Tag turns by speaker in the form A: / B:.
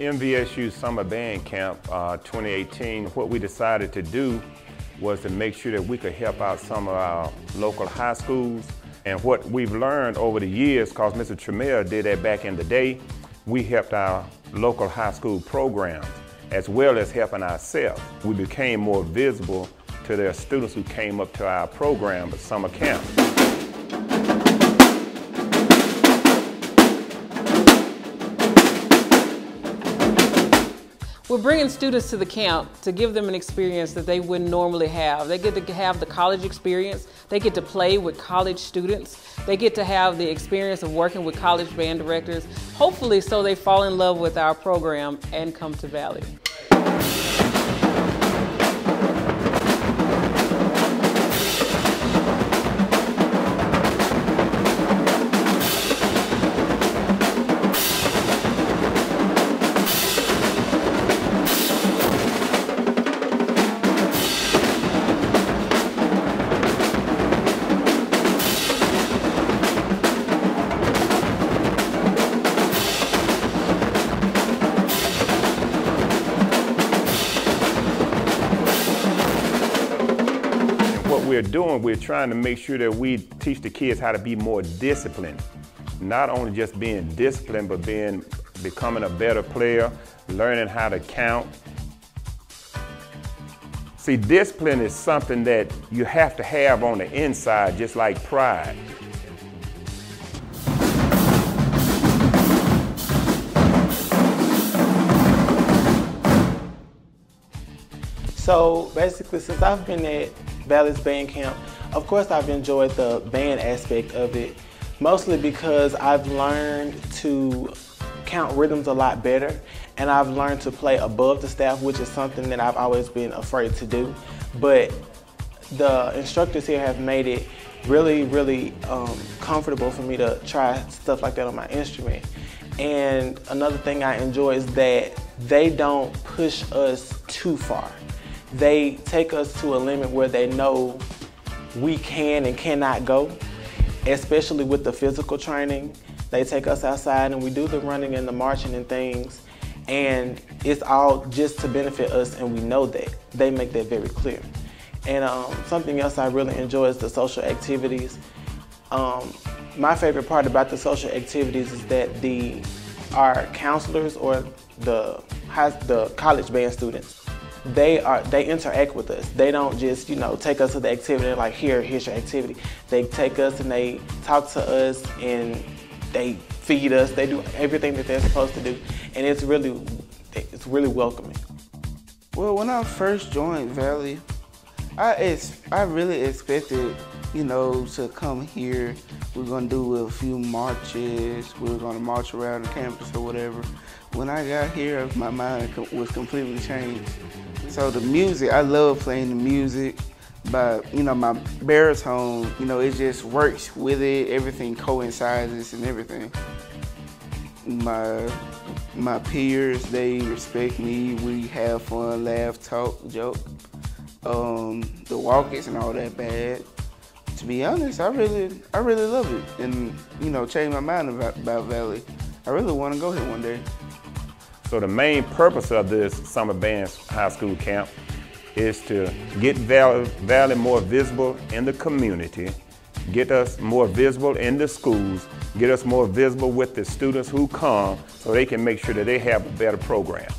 A: MVSU Summer Band Camp 2018, what we decided to do was to make sure that we could help out some of our local high schools. And what we've learned over the years, because Mr. MrMakk did that back in the day, we helped our local high school programs as well as helping ourselves. We became more visible to their students who came up to our program at summer camp.
B: We're bringing students to the camp to give them an experience that they wouldn't normally have. They get to have the college experience. They get to play with college students. They get to have the experience of working with college band directors, hopefully so they fall in love with our program and come to Valley.
A: We're trying to make sure that we teach the kids how to be more disciplined. Not only just being disciplined, but becoming a better player, learning how to count. See, discipline is something that you have to have on the inside, just like pride.
C: So basically, since I've been at Valley's Band Camp, of course I've enjoyed the band aspect of it, mostly because I've learned to count rhythms a lot better, and I've learned to play above the staff, which is something that I've always been afraid to do. But the instructors here have made it really comfortable for me to try stuff like that on my instrument. And another thing I enjoy is that they don't push us too far. They take us to a limit where they know we can and cannot go, especially with the physical training. They take us outside and we do the running and the marching and things, and it's all just to benefit us, and we know that. They make that very clear. And something else I really enjoy is the social activities. My favorite part about the social activities is that our counselors or the college band students, they interact with us. They don't just, take us to the activity and like, here's your activity. They take us and they talk to us and they feed us. They do everything that they're supposed to do, and it's really welcoming.
D: Well, when I first joined Valley, I really expected, to come here. We're gonna do a few marches. We're gonna march around the campus or whatever. When I got here, my mind was completely changed. So the music, I love playing the music, but my baritone, it just works with it. Everything coincides and everything. My peers, they respect me. We have fun, laugh, talk, joke. The walk isn't all that bad. To be honest, I really love it, and changed my mind about Valley. I really want to go here one day.
A: So the main purpose of this Summer Band High School Camp is to get Valley more visible in the community, get us more visible in the schools, get us more visible with the students who come so they can make sure that they have a better program.